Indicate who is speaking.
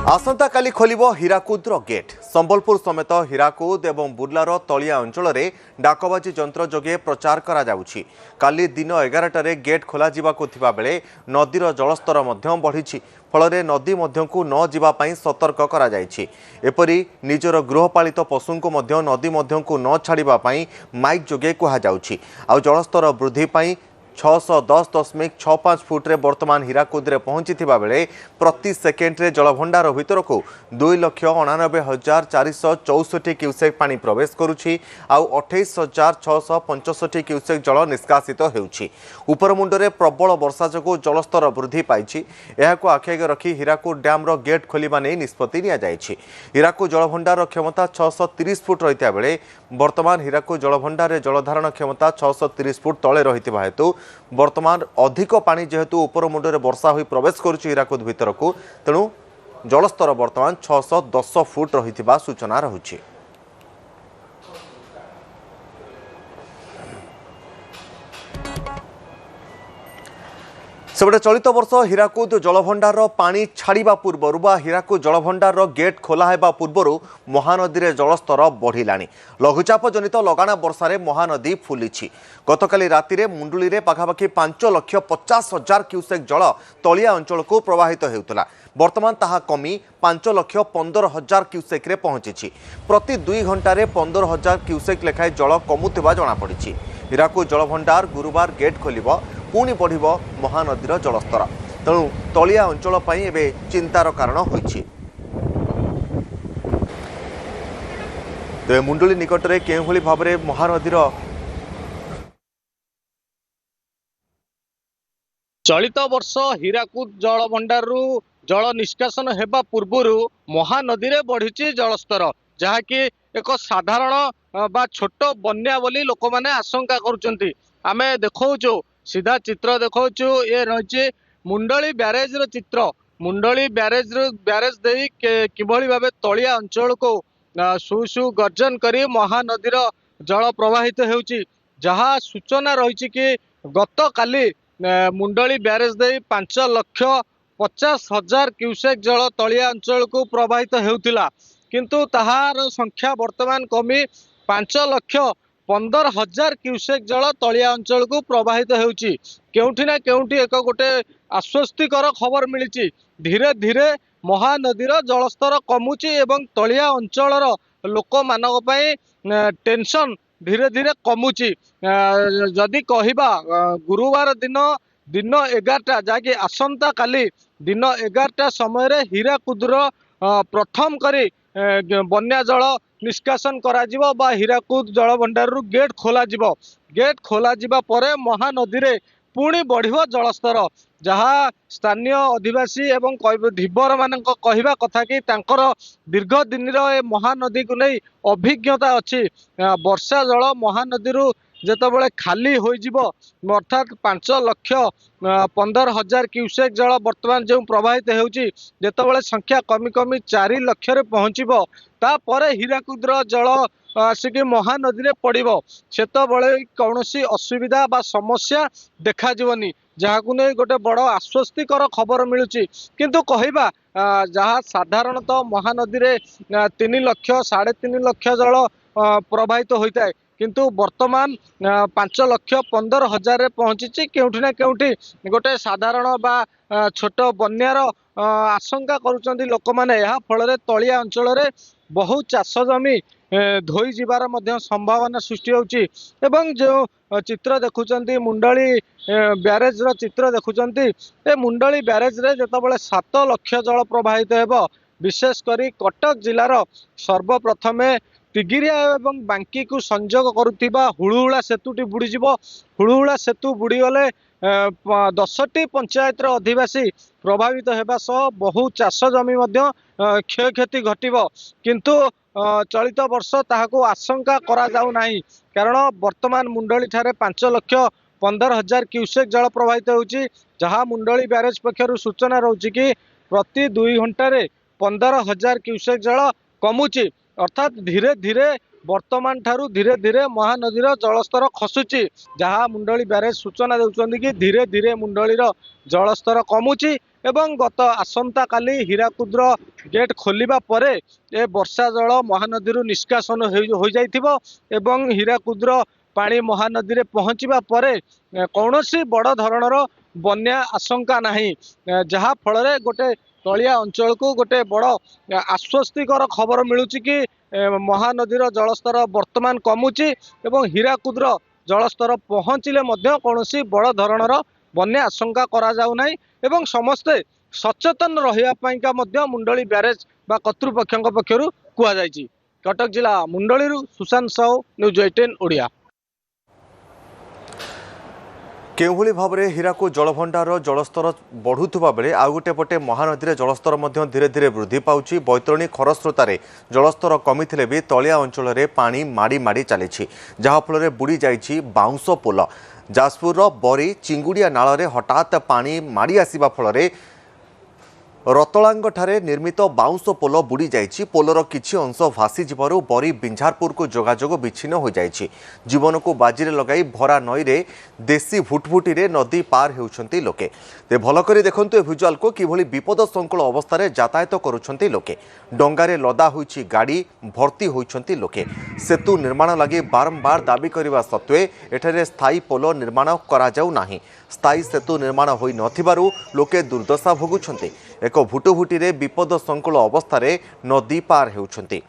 Speaker 1: आसंता काली खोलिबो हीराकुदर gate Sambalpur समेत हीराकुद एवं बुर्लार तलिया अंचल में डाकबाजी जंत्र जोगे प्रचार करा जाउछि। काली दिन 11टारे गेट खोल बेले नदीर जलस्तर बढ़ी फल नदी मध्यकू न जावाई सतर्क करा जायछि। एपरि निजर गृहपालित पशु को नदी मध्यकू न छाड़ापी माइक जोगे कहुछि। आ जलस्तर वृद्धि 610.65 फुट्रे वर्तमान हीराकुदे पहुंची बेले प्रति सेकेंड्रे जलभंडार भीतर को 2,89,464 क्यूसेक पानी प्रवेश करुछि। आउ 28,665 क्यूसेक जल निष्कासित हेउछि। उपरमुंडरे प्रबल वर्षा जोगु जलस्तर वृद्धि पाइछि। एहाको आखिआगे रखी हीराकुद डैम रो गेट खोलिबा नै निष्पत्ति निया जायछि। हीराकुद जलभंडार क्षमता 630 फुट रहिता बेले वर्तमान हीराकुद जलभंडार जलधारण क्षमता 630 फुट तले रहितबा हेतु वर्तमान अधिक पानी जेहेतु उपर मुंडरे वर्षा होई प्रवेश करुछि हीराकुद भीतर को, तेणु जलस्तर वर्तमान 610 फुट रहितबा सूचना रहुछि। सेबडे चलित वर्ष हीराकुद जलभंडार पानी छाड़ा पूर्वर बा हीराकुद जलभंडार गेट खोला हेबा पूर्वर महानदी रे जलस्तर बढ़िलानी। लघुचाप जनित लगाण वर्षारे महानदी फुलिछि। गतकाली राति रे मुंडुली रे पाखापाखि 5,50,000 क्यूसेक जल तलिया अंचल को प्रवाहित हेउतला। वर्तमान ताहा कमी 5,15,000 क्यूसेक रे पहुंची। प्रति 2 घंटे 15,000 क्यूसेक लेखाए जल कमुवा जना पड़ी। हीराकुद जलभंडार गुरुवार गेट खोलिबो, पुणी बढ़िबो महानदीर जलस्तर, तेणु तलिया अंचल एबे चिंतार कारण होइछि। तेबे मुंडुली निकटरे केउभली भाबरे महानदीर
Speaker 2: चलित वर्ष हीराकुद जलभंडार जल निष्कासन हेबा पूर्वरु महानदी रे बढ़िछि जलस्तर, जहाँकि एक साधारण बा छोट बन्या बोली लोक माने आशंका करुचंती। आमे देखौछु सीधा चित्र देखौछु, ये रहिछि मुंडली ब्यारेज रो चित्र। मुंडली ब्यारेज देई किभली भाबे तलिया अंचल को सु सु गर्जन करी महानदीर जल प्रवाहित हेउछि। जहाँ सूचना रहिछि कि गत काली मुंडली ब्यारेज दे 5,50,000 क्यूसेक जल तलिया अंचल को प्रवाहित हेउथिला, किंतु ताहार संख्या वर्तमान कमी 5,15,000 क्यूसेक जल तलिया अंचल को प्रवाहित हेउछि। केउठी ना केउठी एक गोटे आश्वस्तिकर खबर मिलिछि। धीरे धीरे महानदीर जलस्तर कमुछि एवं तलिया अंचलर लोक मानक पई टेंशन धीरे धीरे कमुछि। जदि कहिबा गुरुवार दिन 11टा जाकि आसंता काली दिन 11टा समय हीराकुदर प्रथम करी बन्या जल निष्कासन करा जिवो बा हीराकुद जलभंडार गेट खोला जिवो। गेट खोला जिबा परे महानदी रे पुणी बढ़िबो जलस्तर। जहाँ स्थानीय अधिवासी एवं धीवर मानक कहिबा कथा कि तांकर दीर्घ दिन महानदी को नहीं अभिज्ञता अच्छी। वर्षा जल महानदी जेतबेले खाली हो अर्थात 5,15,000 क्यूसेक जल वर्तमान जो प्रवाहित होउची, जेतबेले संख्या कमी कमी 4 लाख रे पहुंचीबो, तापर हीराकुदर जल आसिक महानदी रे पड़िबो, सेतबेले कौनसी असुविधा बा समस्या देखा जीवनी, जहाकु नै गोटे बड़ आश्वस्तिकर खबर मिलुची। किंतु कहिबा जहाँ साधारणतः महानदी रे 3 लाख 3.5 लाख जल प्रवाहित होता है, किंतु वर्तमान 5,15,000 पहुंची। केउठी ना केउठी गोटे साधारण बा छोट बन्यार आशंका करुचंदी लोक माने। यह फल तलिया अंचल रे बहु चाष जमी धोई जीवार मध्य संभावना सृष्टि होउची। एवं जो चित्र देखुचंती मुंडली ब्यारेज रो चित्र देखुचंती, ए मुंडली ब्यारेज रे जेतबेले 7 लाख जल प्रवाहित हेबो, विशेष करी कटक जिलार सर्वप्रथमे तिगिरिया एवं बांकी को संजोग करुथिबा हुळुहुळा सेतुटी बुड़ीजिवो। हुळुहुळा सेतु बुड़ीगले 10टी पंचायतर अधिवासी प्रभावित हेबा सह बहु चाष जमी मध्य क्षयक्षति घटिबो। किंतु चलित वर्ष ताहाको आशंका करा जाउ नाही, कारण वर्तमान मुंडली ठारे 5,15,000 क्यूसेक जल प्रवाहित होउची। जहाँ मुंडली ब्यारेज पक्षरु सूचना रहउची कि प्रति 2 घंटे 15,000 क्यूसेक जल कमुची। अर्थात धीरे धीरे वर्तमान ठारू धीरे धीरे महानदीर जलस्तर खसुची। जहाँ मुंडली ब्यारेज सूचना देउछन्ती कि धीरे धीरे मुंडलीर जलस्तर कमुची एवं गत आसंता काली हीराकुद्र गेट खोलिबा परे ए वर्षा जल महानदी निष्कासन हो जाइथिबो एवं हीराकुद्र पानी महानदी रे पहुँचवा परे कौनसी बड़ धरणर बन्या आशंका नाही जहा फल रे गोटे तलिया अंचल को गोटे बड़ आश्वस्तिकर खबर मिलूची कि महानदीर जलस्तर वर्तमान कमुची एवं हीराकुद्र जलस्तर पहुँचले कौनसी बड़ धरणर बन्या आशंका करा जाउ नाही एवं समस्ते सचेतन रहिया पाइका मध्य मुंडली ब्यारेज बा कर्तृपक्षों पक्षरु कुआ जायछि। कटक जिला मुंडली सुशांत साहू न्यूज 18 ओडिया।
Speaker 1: केउभली भाव में हीराकू जलभंडार जलस्तर बढ़ुवा बेले आउ गोटे पटे महानदी जलस्तर धीरे धीरे वृद्धि पाउछि। बैतरणी खरस्रोतार जलस्तर कमी भी तलिया अंचल में पानी माड़ी माड़ी चली जहाँफल बुड़ी जाइछि बाउंस पोल। जाजपुर बरी चिंगुड़िया नाल में हठात पानी माड़ी आसिबा फल रतलांगठारे निर्मित बाउंस पोल बुड़ी जाइछि। पोलर किछि अंश भासी जिबारु बरी बिंझारपुर को जोगाजोग विच्छिन्न हो जाइछि। जीवन को बाजी लगाई भरा नई रे देशी भुटभुटी रे नदी पार हेउछंती लोके। ते भल करी देखंतु ए भिजुआल को किभली विपद संकुल अवस्था यातायात करुछंती लोके। डंगारे लदा होइछि गाड़ी भर्ती होइछंती लोके। सेतु निर्माण लगी बारंबार दाबी करने सत्वे एठारे स्थायी पोल निर्माण करा जाउ नाही। स्थायी सेतु निर्माण होई नथिबारु लोके दुर्दशा भोगुछंती। एक भुटुभुटी रे विपद संकुल अवस्था नदी पार हेउछंती।